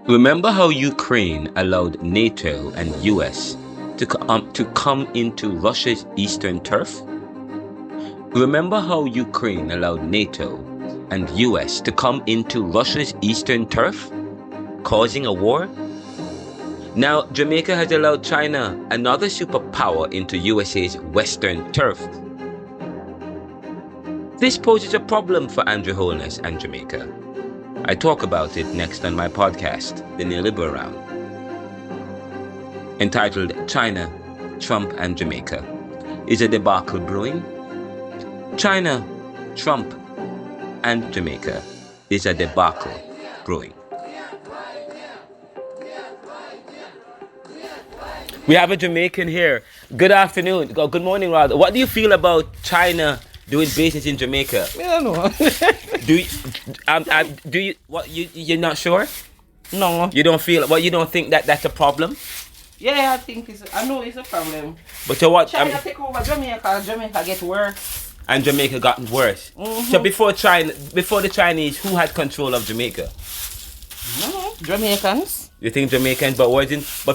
Remember how Ukraine allowed NATO and US to come into Russia's eastern turf? Remember how Ukraine allowed NATO and US to come into Russia's eastern turf, causing a war? Now, Jamaica has allowed China, another superpower, into USA's western turf. This poses a problem for Andrew Holness and Jamaica. I talk about it next on my podcast, The Neoliberal Round, entitled China, Trump and Jamaica. Is a debacle brewing? China, Trump and Jamaica. Is a debacle brewing? We have a Jamaican here. Good afternoon. Good morning, rather. What do you feel about China doing business in Jamaica? I don't know. You're not sure? No. You don't feel, you don't think that that's a problem? Yeah, I know it's a problem. But so what? China take over Jamaica, Jamaica get worse. And Jamaica gotten worse. Mm-hmm. So before the Chinese, who had control of Jamaica? No, Jamaicans. You think Jamaicans, but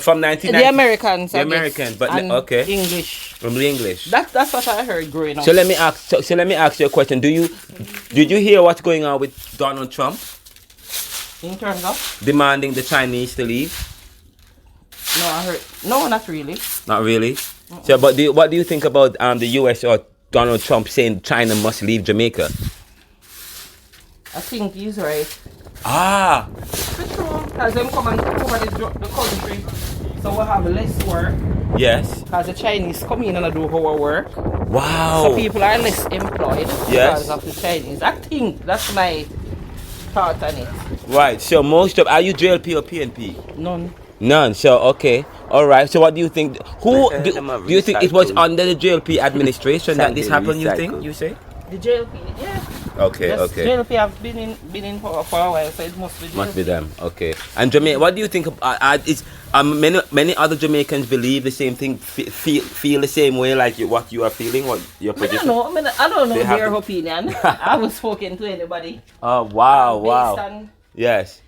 from 1990? The Americans. The Americans, but and okay. English. From the English. That's what I heard growing up. So let me ask you a question. Did you hear what's going on with Donald Trump? In terms of demanding the Chinese to leave? No, I heard. No, not really. Not really. So, but what do you think about the U.S. or Donald Trump saying China must leave Jamaica? I think he's right. Ah. For sure, because them come and take over the country, so we'll have less work. Yes. Because the Chinese come in and do our work. Wow. So people are less employed yes. because of the Chinese. I think that's my thought on it. Right. So are you JLP or PNP? None. So okay. All right. So what do you think? Do you think it was under the JLP administration that this happened? You think? You say? The JLP, yeah. Okay. Yes, okay. JLP have been in for a while, so it must be JLP. Must be them. Okay. And Jamaica, what do you think? Many other Jamaicans believe the same thing, feel the same way, like what you are feeling, what your position. I don't know their opinion. I haven't spoken to anybody. Oh wow. Yes.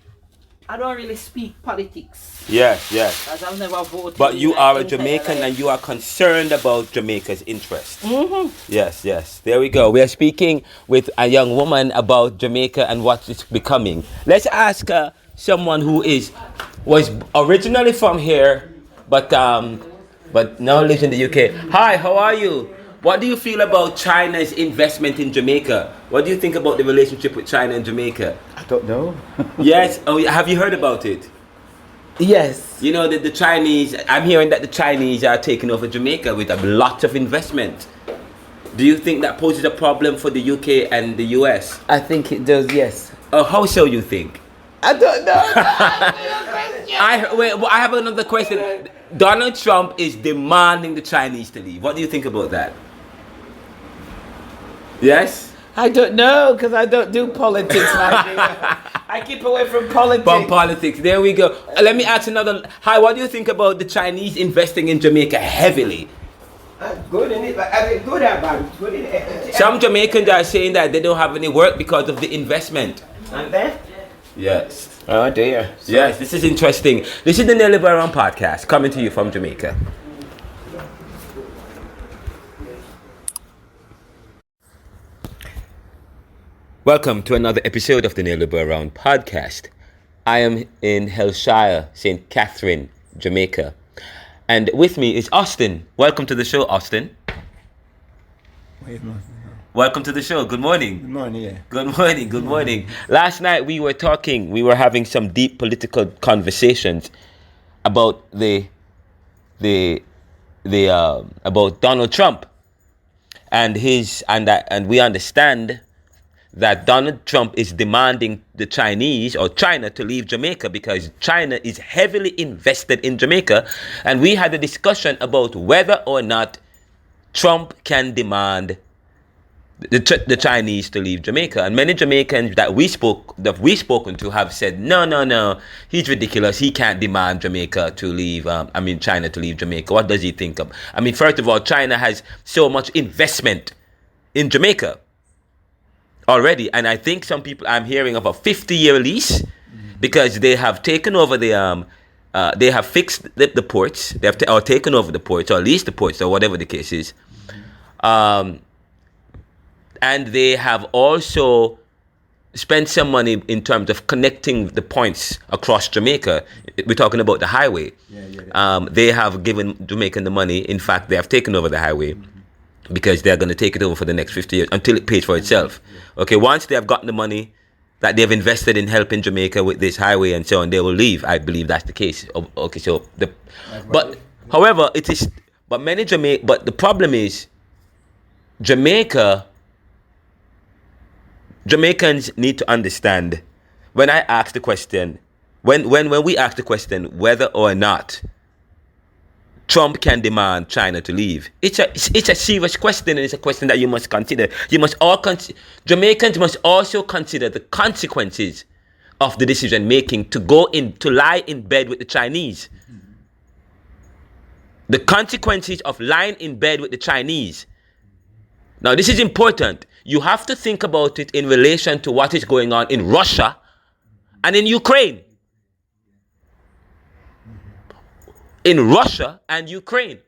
I don't really speak politics. Yes. Because I've never voted. But you are a Jamaican and you are concerned about Jamaica's interest. Mm-hmm. Yes. There we go. We are speaking with a young woman about Jamaica and what it's becoming. Let's ask someone who was originally from here, but now lives in the UK. Hi, how are you? What do you feel about China's investment in Jamaica? What do you think about the relationship with China and Jamaica? I don't know. Yes. Oh, have you heard about it? Yes. You know that the Chinese, I'm hearing that the Chinese are taking over Jamaica with a lot of investment. Do you think that poses a problem for the UK and the US? I think it does, yes. How so you think? I don't know. I have another question. Donald Trump is demanding the Chinese to leave. What do you think about that? Yes? I don't know, because I don't do politics like that. I keep away from politics. From politics. There we go. Let me ask another. Hi, what do you think about the Chinese investing in Jamaica heavily? Good in it, but I mean, good or bad? Good in it. Some Jamaicans are saying that they don't have any work because of the investment. And then? Yes. Oh dear. Yes, this is interesting. This is the Neoliberalism podcast coming to you from Jamaica. Welcome to another episode of the Neoliberalism podcast. I am in Hillshire, St. Catherine, Jamaica. And with me is Austin. Welcome to the show, Austin. Welcome to the show. Good morning. Good morning, yeah. Good morning. Last night we were having some deep political conversations about about Donald Trump and we understand that Donald Trump is demanding the Chinese or China to leave Jamaica because China is heavily invested in Jamaica. And we had a discussion about whether or not Trump can demand the Chinese to leave Jamaica. And many Jamaicans that we've spoken to have said, no, he's ridiculous. He can't demand China to leave Jamaica. What does he think of? First of all, China has so much investment in Jamaica already. And I think some people, I'm hearing of a 50-year lease because they have taken over they have fixed the ports. They have or taken over the ports, or leased the ports, or whatever the case is. And they have also spent some money in terms of connecting the points across Jamaica. We're talking about the highway. They have given Jamaican the money. In fact, they have taken over the highway because they're going to take it over for the next 50 years until it pays for itself. Okay, once they have gotten the money that they've invested in helping Jamaica with this highway and so on, they will leave. I believe that's the case. Okay, so however, it is. But But the problem is, Jamaicans need to understand. When I ask the question, when we ask the question whether or not Trump can demand China to leave, it's a serious question, and it's a question that you must consider. Jamaicans must also consider the consequences of the decision making to lie in bed with the Chinese. The consequences of lying in bed with the Chinese. Now, this is important. You have to think about it in relation to what is going on in Russia and in Ukraine. In Russia and Ukraine.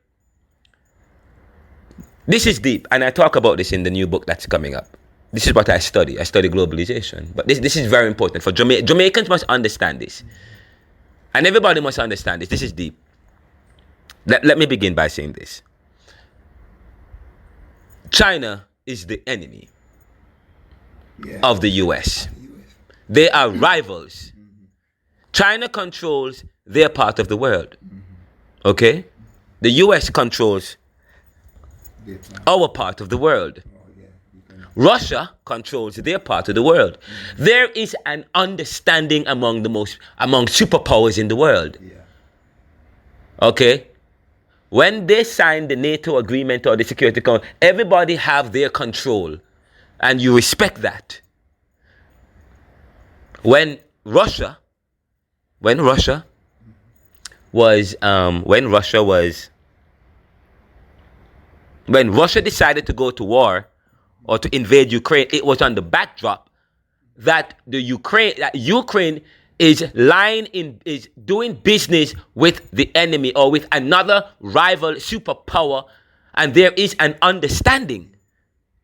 This is deep, and I talk about this in the new book that's coming up. This is what I study. I study globalization. But this is very important for Jamaicans must understand this. And everybody must understand this. This is deep. Let me begin by saying this. China is the enemy of the US. They are rivals. China controls their part of the world. Okay? The US controls our part of the world. Russia controls their part of the world. There is an understanding among superpowers in the world. Okay? When they sign the NATO agreement or the Security Council, everybody have their control, and you respect that. When Russia decided to go to war or to invade Ukraine, it was on the backdrop that Ukraine is doing business with the enemy or with another rival superpower, and there is an understanding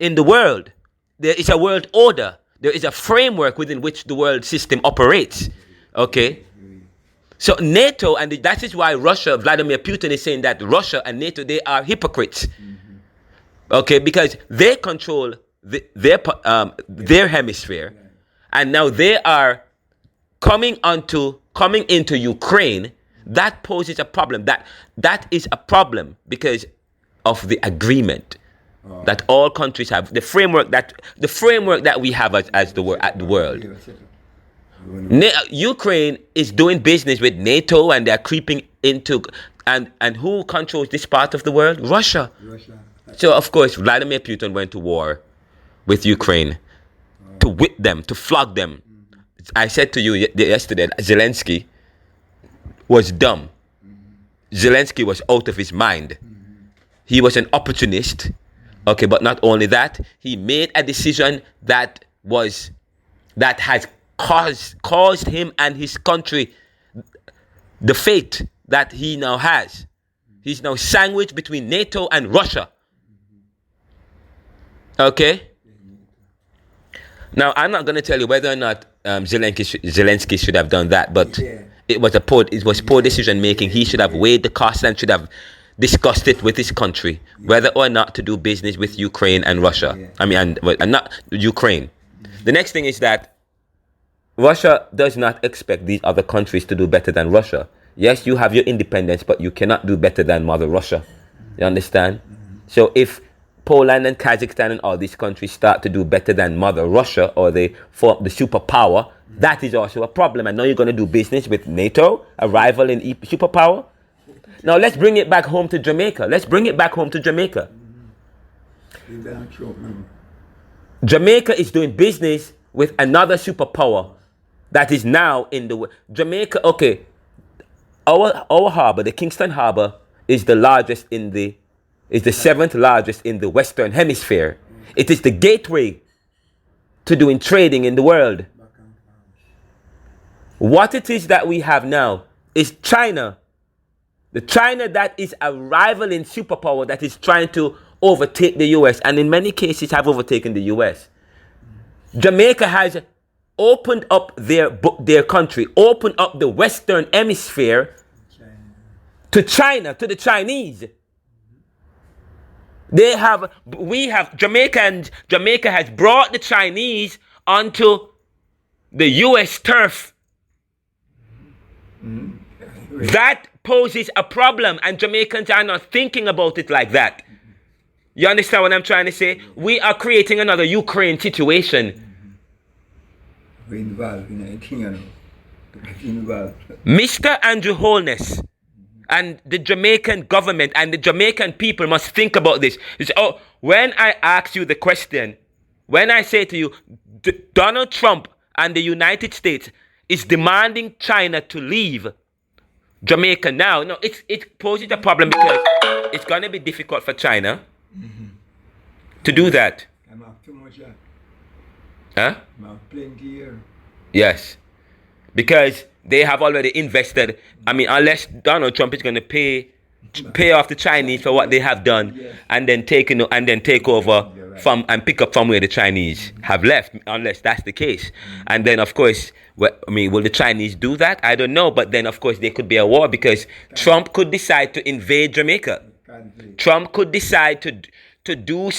in the world. There is a world order. There is a framework within which the world system operates. Okay? So NATO, and that is why Vladimir Putin is saying that Russia and NATO, they are hypocrites. Okay? Because they control their hemisphere, and now they are coming into Ukraine. That poses a problem. That is a problem because of the agreement that all countries have. The framework that we have as the world. Ukraine is doing business with NATO, and they're creeping into and who controls this part of the world? Russia. So of course Vladimir Putin went to war with Ukraine to whip them, to flog them. I said to you yesterday that Zelensky was dumb. Zelensky was out of his mind. He was an opportunist. Okay, but not only that, he made a decision that has caused him and his country the fate that he now has. He's now sandwiched between NATO and Russia. Okay? Now, I'm not going to tell you whether or not Zelensky should have done that, but it was poor decision making. He should have weighed the cost and should have discussed it with his country, whether or not to do business with Ukraine and Russia. And not Ukraine. The next thing is that Russia does not expect these other countries to do better than Russia. Yes, you have your independence, but you cannot do better than Mother Russia. You understand? So if Poland and Kazakhstan and all these countries start to do better than Mother Russia, or they form the superpower, that is also a problem. And now you're going to do business with NATO, a rival in superpower. Now let's bring it back home to Jamaica. Jamaica is doing business with another superpower that is now in the Jamaica. Okay, our harbour, the Kingston Harbour, is the largest is the 7th largest in the Western Hemisphere. It is the gateway to doing trading in the world. What it is that we have now is China. The China that is a rivaling superpower that is trying to overtake the US, and in many cases have overtaken the US. Jamaica has opened up their country, opened up the Western Hemisphere to China, to the Chinese. Jamaica has brought the Chinese onto the US turf. That poses a problem, and Jamaicans are not thinking about it like that. You understand what I'm trying to say? We are creating another Ukraine situation. We're involved in anything, you know. Involved. Mr. Andrew Holness and the Jamaican government and the Jamaican people must think about this. When I ask you the question, when I say to you, Donald Trump and the United States is demanding China to leave Jamaica now, no, it poses a problem because it's going to be difficult for China to do that. I'm have too much. Huh? I'm have plenty here. Yes. Because they have already invested. I mean, unless Donald Trump is going to pay off the Chinese for what they have done, and then take over from and pick up from where the Chinese have left, unless that's the case. And then, of course, will the Chinese do that? I don't know. But then, of course, there could be a war because Trump could decide to invade Jamaica. Trump could decide to do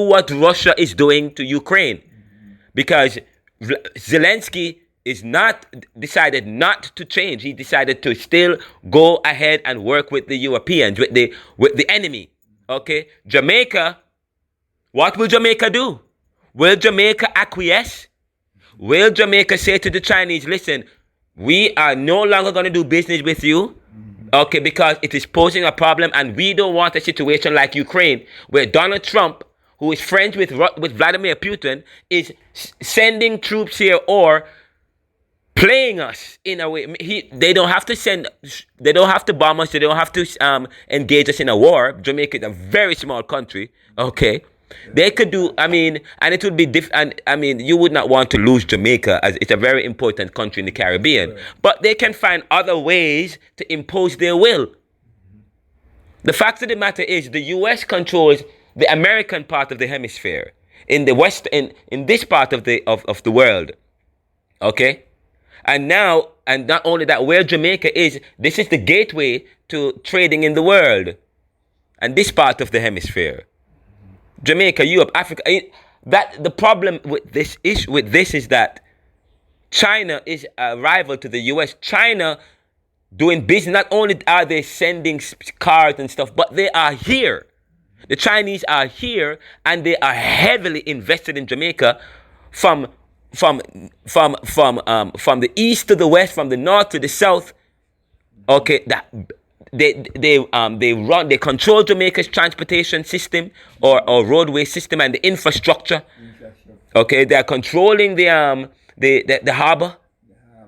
what Russia is doing to Ukraine, because Zelensky is decided not to change. He decided to still go ahead and work with the Europeans, with the enemy. Okay, Jamaica. What will Jamaica do? Will Jamaica acquiesce? Will Jamaica say to the Chinese, listen, we are no longer going to do business with you, okay, because it is posing a problem, and we don't want a situation like Ukraine, where Donald Trump, who is friends with Vladimir Putin, is sending troops here or playing us in a way. They don't have to bomb us. They don't have to engage us in a war. Jamaica is a very small country, okay. They could do, and it would be different. You would not want to lose Jamaica, as it's a very important country in the Caribbean. Right. But they can find other ways to impose their will. The fact of the matter is, the U.S. controls the American part of the hemisphere, in the West, in this part of the world. Okay? And not only that, where Jamaica is, this is the gateway to trading in the world. And this part of the hemisphere. Jamaica, Europe, Africa. The problem with this is that China is a rival to the US. China doing business. Not only are they sending cars and stuff, but they are here. The Chinese are here, and they are heavily invested in Jamaica, from the east to the west, from the north to the south. Okay, they control Jamaica's transportation system or roadway system and the infrastructure. Okay, they are controlling the harbour.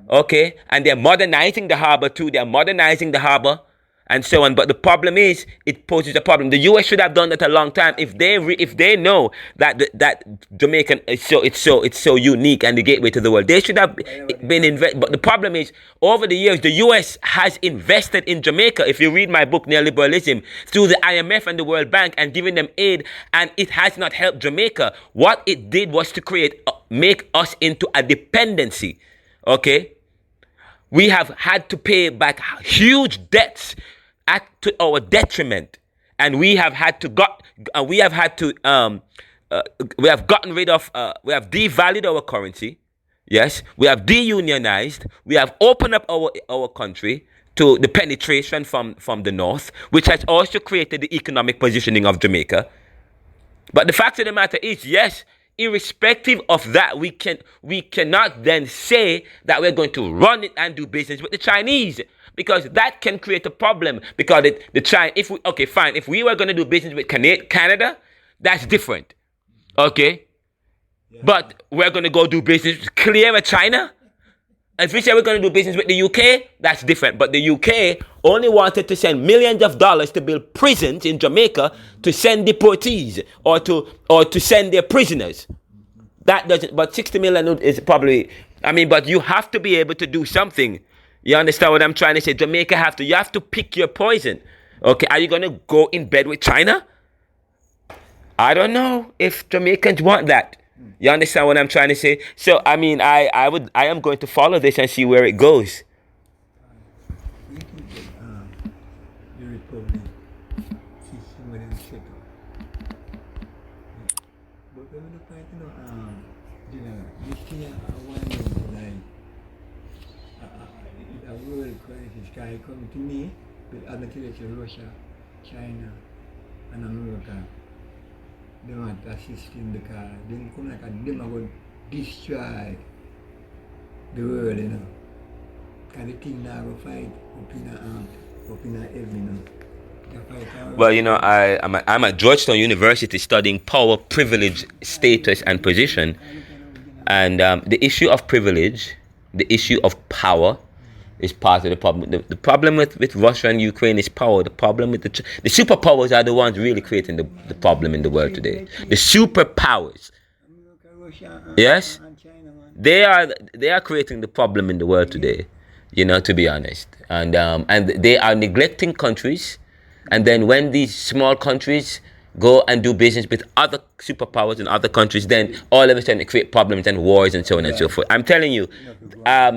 Okay, and they're modernizing the harbour too. They are modernizing the harbour and so on. But the problem is, it poses a problem. The US should have done that a long time. If they know that Jamaican is so unique and the gateway to the world, they should have been invested. But the problem is, over the years, the US has invested in Jamaica. If you read my book Neoliberalism, through the IMF and the World Bank, and giving them aid, and it has not helped Jamaica. What it did was to make us into a dependency. Okay, we have had to pay back huge debts to our detriment, and we have devalued our currency. Yes, we have deunionized. We have opened up our country to the penetration from the north, which has also created the economic positioning of Jamaica. But the fact of the matter is, yes, irrespective of that, we cannot then say that we're going to run it and do business with the Chinese, because that can create a problem. Because if we were going to do business with Canada, that's different. Okay, yeah. But we're going to go do business clear with China. If we say we're going to do business with the UK, that's different. But the UK only wanted to send millions of dollars to build prisons in Jamaica to send deportees or to send their prisoners. That doesn't. But 60 million is probably I mean, but you have to be able to do something. You understand what I'm trying to say? Jamaica you have to pick your poison. Okay, are you going to go in bed with China? I don't know if Jamaicans want that. You understand what I'm trying to say? So, I mean, I am going to follow this and see where it goes. We think that the Republic system will set up. But when we look at, this thing I want to like, a world crisis guy coming to me with other countries, Russia, China, and America. They want to assist in the car. Then come like them are going to destroy the world, Because the thing now will fight up in heaven, Well, I'm at Georgetown University studying power, privilege, status, and position. And the issue of privilege, the issue of power, is part of the problem. The problem with Russia and Ukraine is power. The problem with the superpowers are the ones really creating the problem in the world today. The superpowers, yes, they are creating the problem in the world today. To be honest, and they are neglecting countries, and then when these small countries go and do business with other superpowers in other countries, then all of a sudden it create problems and wars and so on and so forth. I'm telling you,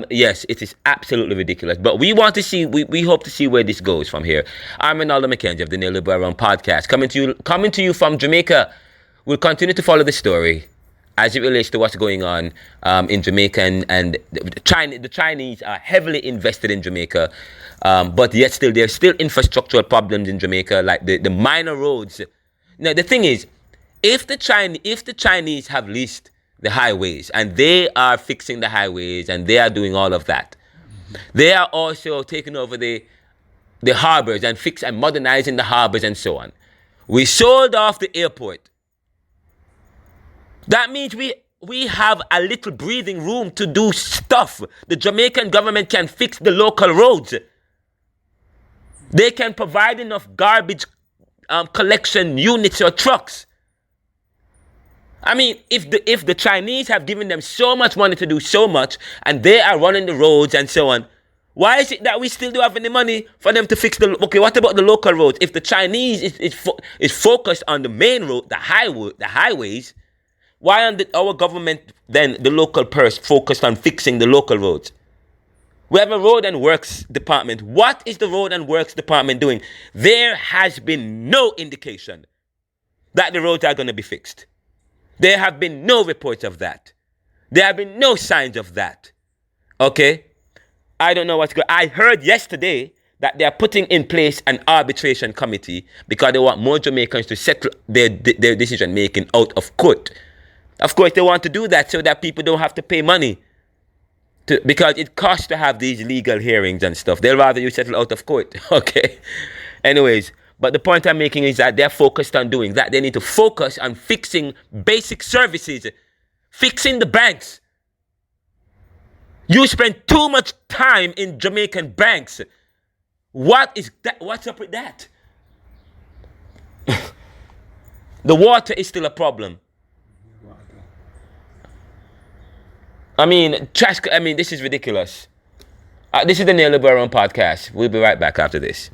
yes, it is absolutely ridiculous. But we want to see, we hope to see where this goes from here. I'm Renaldo McKenzie of the Neoliberalism podcast, coming to you from Jamaica. We'll continue to follow the story as it relates to what's going on in Jamaica, and the Chinese are heavily invested in Jamaica, but yet still there's still infrastructural problems in Jamaica, like the minor roads. Now, the thing is, if the Chinese have leased the highways and they are fixing the highways and they are doing all of that, they are also taking over the harbors and modernizing the harbors and so on. We sold off the airport. That means we have a little breathing room to do stuff. The Jamaican government can fix the local roads. They can provide enough garbage collection units or trucks. I mean, if the Chinese have given them so much money to do so much, and they are running the roads and so on, why is it that we still don't have any money for them to fix okay, what about the local roads? If the Chinese is focused on the main road, the highways, why aren't our government, then the local purse, focused on fixing the local roads? We have a road and works department. What is the road and works department doing? There has been no indication that the roads are going to be fixed. There have been no reports of that. There have been no signs of that. Okay? I don't know what's going on. I heard yesterday that they are putting in place an arbitration committee because they want more Jamaicans to settle their decision making out of court. Of course, they want to do that so that people don't have to pay money. Because it costs to have these legal hearings and stuff. They'll rather you settle out of court. Okay? Anyways, but the point I'm making is that they're focused on doing that. They need to focus on fixing basic services. Fixing the banks. You spend too much time in Jamaican banks. What is that? What's up with that? The water is still a problem. I mean, this is ridiculous. This is the Neoliberalism podcast. We'll be right back after this.